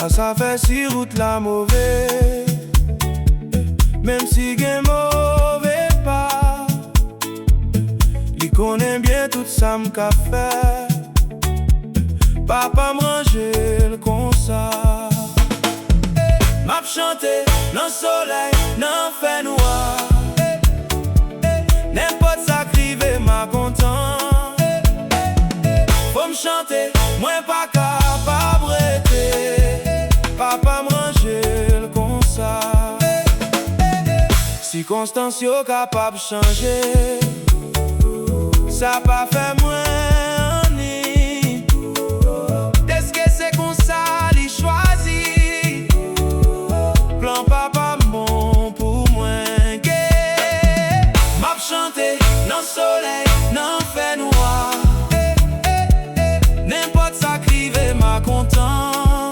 Ça fait si route la mauvaise, même si gen mauvais pas, li connaît bien tout ça m'ka fait. Papa m'range comme ça. M'a chanté dans soleil, dans fait noir. N'importe ça crive m'a content. Faut m'chanter, moi pas capable rester. Papa m'range comme ça. Circonstances yo capable changer, ça pas fait moins ni. Est-ce que c'est comme ça li choisi? Plan papa bon pour moi. M'a chanté dans soleil, dans fait noir. N'importe ça crive m'a content.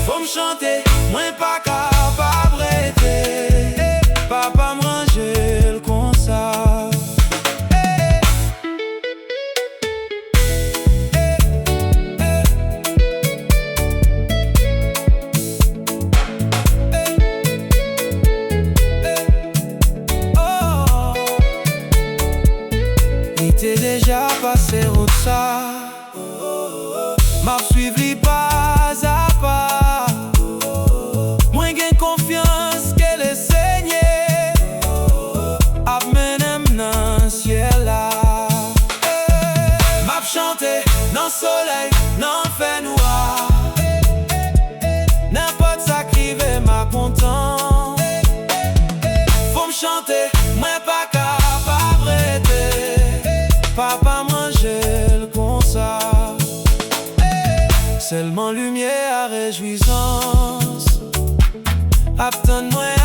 Faut m'chanter, moi pas capable rester. Papa m'range comme ça. T'es déjà passé au ça. M'a suivi pas à pas. Moi j'ai confiance qu'elle est saignée. Amène dans ciel là. M'a chanté dans soleil, dans fait noir. N'importe ça crive m'a content. Faut me chanter, moi pas capable rester. Papa m'range comme ça. Seulement lumière à réjouissance. Attends-moi.